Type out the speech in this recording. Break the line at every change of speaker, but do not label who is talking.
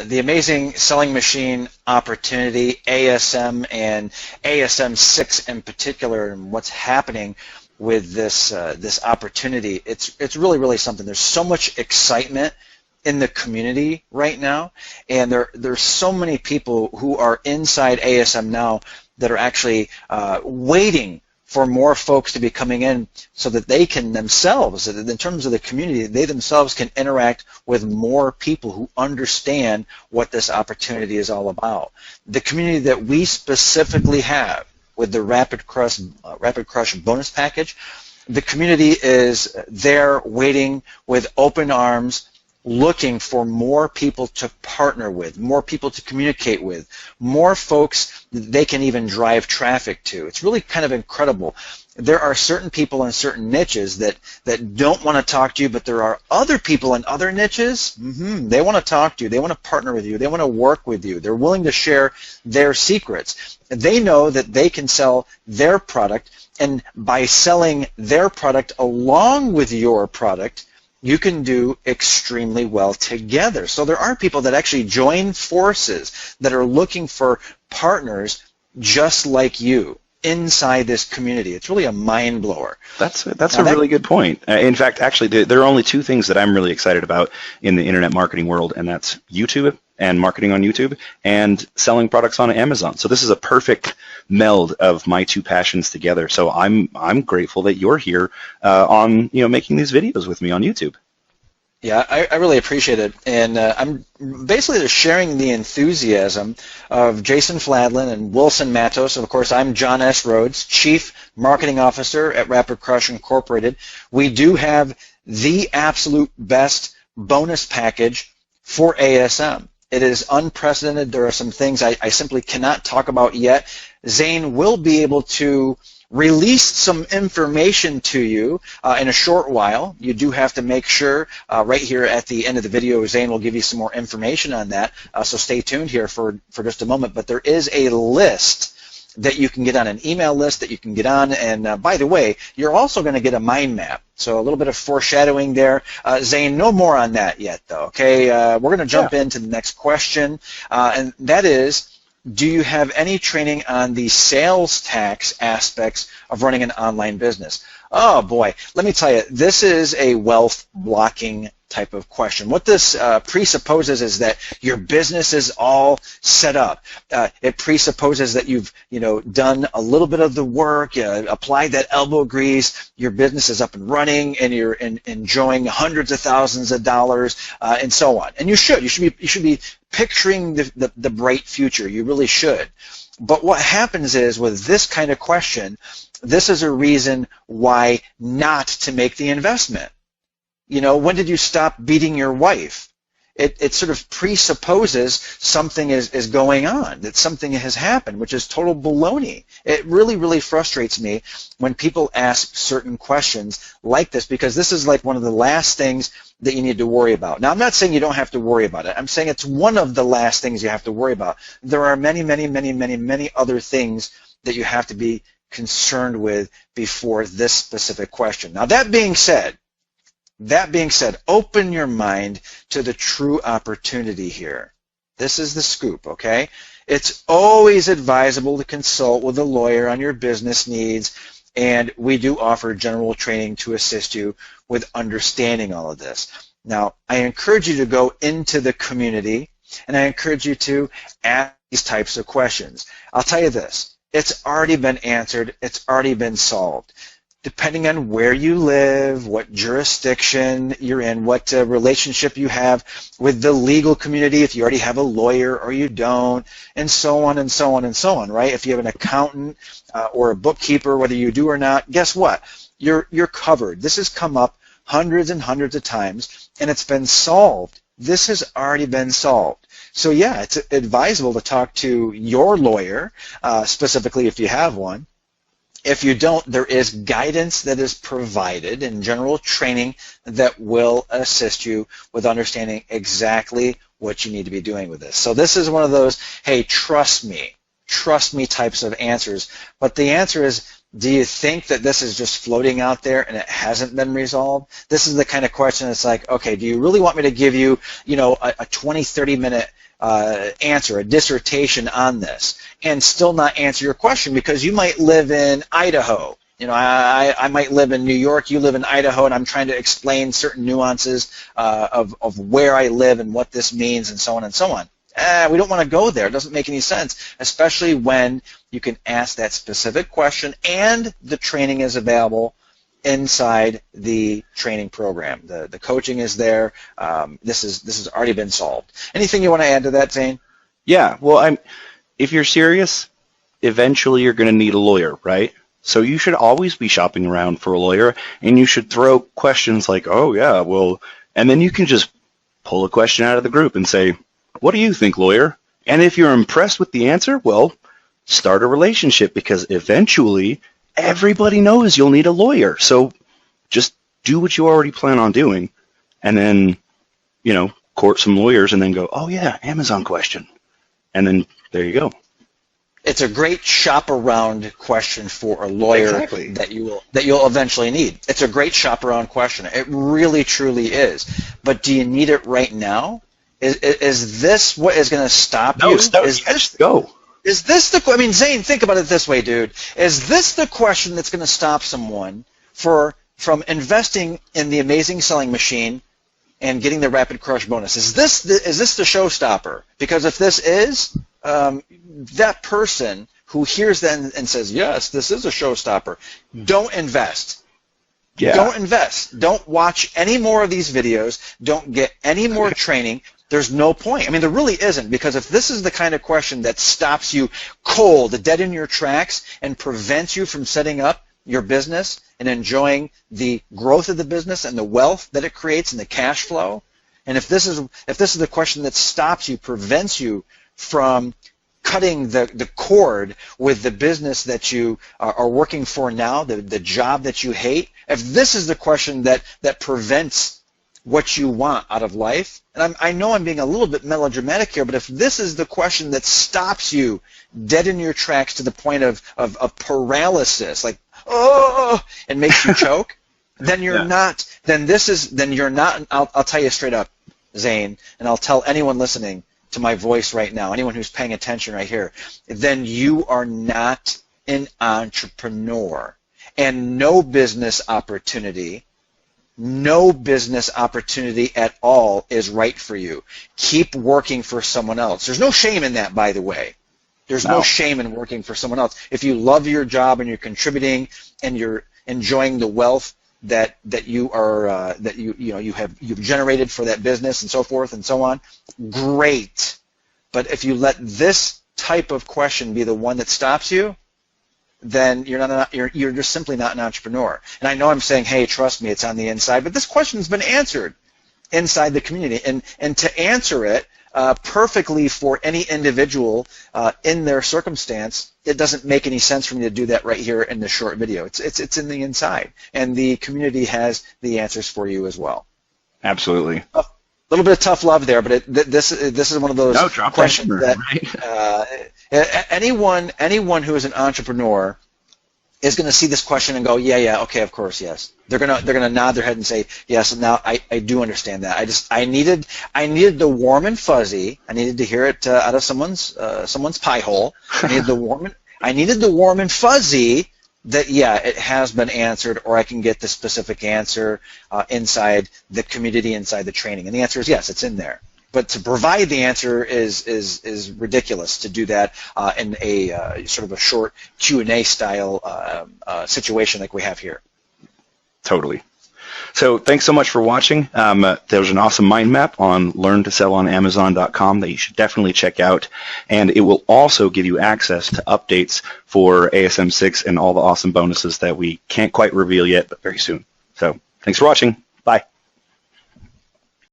the amazing selling machine opportunity, ASM and ASM6 in particular, and what's happening with this opportunity. It's really something. There's so much excitement in the community right now, and there's so many people who are inside ASM now that are actually waiting for more folks to be coming in so that they can themselves, in terms of the community, they themselves can interact with more people who understand what this opportunity is all about. The community that we specifically have with the Rapid Crush bonus package, the community is there waiting with open arms, looking for more people to partner with, more people to communicate with, more folks they can even drive traffic to. It's really kind of incredible. There are certain people in certain niches that don't want to talk to you, but there are other people in other niches, they want to talk to you, they want to partner with you, they want to work with you, they're willing to share their secrets. They know that they can sell their product, and by selling their product along with your product, you can do extremely well together. So there are people that actually join forces that are looking for partners just like you inside this community. It's really a mind blower.
That's a really good point. In fact, actually, there are only two things that I'm really excited about in the internet marketing world, and that's YouTube and marketing on YouTube and selling products on Amazon. So this is a perfect meld of my two passions together. So I'm grateful that you're here on making these videos with me on YouTube.
Yeah, I really appreciate it, and I'm basically just sharing the enthusiasm of Jason Fladlin and Wilson Matos. Of course, I'm John S. Rhodes, Chief Marketing Officer at Rapid Crush Incorporated. We do have the absolute best bonus package for ASM. It is unprecedented. There are some things I simply cannot talk about yet. Zane will be able to release some information to you in a short while. You do have to make sure right here at the end of the video, Zane will give you some more information on that, so stay tuned here for just a moment. But there is a list that you can get on, an email list that you can get on, and by the way, you're also going to get a mind map. So a little bit of foreshadowing there. Zane, no more on that yet, though, okay? We're going to jump into the next question, and that is, do you have any training on the sales tax aspects of running an online business? Oh, boy. Let me tell you, this is a wealth blocking type of question. What this presupposes is that your business is all set up. It presupposes that you've done a little bit of the work, applied that elbow grease, your business is up and running, and you're enjoying hundreds of thousands of dollars, and so on. And you should be picturing the bright future. You really should. But what happens is, with this kind of question, this is a reason why not to make the investment. When did you stop beating your wife? It sort of presupposes something is going on, that something has happened, which is total baloney. It really frustrates me when people ask certain questions like this, because this is like one of the last things that you need to worry about. Now, I'm not saying you don't have to worry about it. I'm saying it's one of the last things you have to worry about. There are many other things that you have to be concerned with before this specific question. Now, that being said, open your mind to the true opportunity here. This is the scoop, okay? It's always advisable to consult with a lawyer on your business needs, and we do offer general training to assist you with understanding all of this. Now, I encourage you to go into the community, and I encourage you to ask these types of questions. I'll tell you this, it's already been answered, it's already been solved. Depending on where you live, what jurisdiction you're in, what relationship you have with the legal community, if you already have a lawyer or you don't, and so on and so on and so on, right? If you have an accountant or a bookkeeper, whether you do or not, guess what? You're covered. This has come up hundreds and hundreds of times, and it's been solved. This has already been solved. So yeah, it's advisable to talk to your lawyer, specifically if you have one. If you don't, there is guidance that is provided and general training that will assist you with understanding exactly what you need to be doing with this. So this is one of those, hey, trust me types of answers. But the answer is Do you think that this is just floating out there and it hasn't been resolved? This is the kind of question that's like, okay, do you really want me to give you, a 20, 30-minute answer, a dissertation on this, and still not answer your question because you might live in Idaho. I might live in New York, you live in Idaho, and I'm trying to explain certain nuances of where I live and what this means and so on and so on. We don't want to go there. It doesn't make any sense, especially when you can ask that specific question and the training is available inside the training program. The coaching is there. This has already been solved. Anything you want to add to that, Zane?
Yeah, well, if you're serious, eventually you're going to need a lawyer, right? So you should always be shopping around for a lawyer, and you should throw questions like, oh, yeah, well, and then you can just pull a question out of the group and say, what do you think, lawyer? And if you're impressed with the answer, well, start a relationship, because eventually everybody knows you'll need a lawyer. So just do what you already plan on doing, and then, court some lawyers, and then go, oh, yeah, Amazon question. And then there you go.
It's a great shop around question for a lawyer.
Exactly.
that you'll eventually need. It's a great shop around question. It really, truly is. But do you need it right now? Is this what is going to stop you?
Go.
Is this Zane, think about it this way, dude. Is this the question that's going to stop someone from investing in the amazing selling machine and getting the rapid crush bonus? Is this the showstopper? Because if this is, that person who hears that and says, yes, this is a showstopper, don't invest.
Yeah.
Don't invest. Don't watch any more of these videos. Don't get any more training. There's no point. There really isn't, because if this is the kind of question that stops you cold, dead in your tracks, and prevents you from setting up your business and enjoying the growth of the business and the wealth that it creates and the cash flow, and if this is the question that stops you, prevents you from cutting the cord with the business that you are working for now, the job that you hate, if this is the question that prevents what you want out of life, and I know I'm being a little bit melodramatic here, but if this is the question that stops you dead in your tracks to the point of paralysis, like, oh, and makes you choke, then you're not, then you're not, I'll tell you straight up, Zane, and I'll tell anyone listening to my voice right now, anyone who's paying attention right here, then you are not an entrepreneur. And no business opportunity at all is right for you. Keep working for someone else. There's no shame in that, by the way. There's no shame in working for someone else. If you love your job and you're contributing and you're enjoying the wealth that you are you've generated for that business and so forth and so on, great. But if you let this type of question be the one that stops you, then you're just simply not an entrepreneur. And I know I'm saying, hey, trust me, it's on the inside, but this question's been answered inside the community, and to answer it perfectly for any individual in their circumstance, it doesn't make any sense for me to do that right here in this short video. It's in the inside, and the community has the answers for you as well.
Absolutely.
A little bit of tough love there, but this is one of those questions that anyone who is an entrepreneur is going to see this question and go, yeah, okay, of course, yes. They're gonna nod their head and say, yes. Now I do understand that. I needed the warm and fuzzy. I needed to hear it out of someone's pie hole. I needed the warm and fuzzy that, yeah, it has been answered, or I can get the specific answer inside the community, inside the training. And the answer is yes, it's in there. But to provide the answer is ridiculous to do that in a sort of a short Q&A style situation like we have here.
Totally. So thanks so much for watching. There's an awesome mind map on learntosellonamazon.com that you should definitely check out. And it will also give you access to updates for ASM6 and all the awesome bonuses that we can't quite reveal yet, but very soon. So thanks for watching.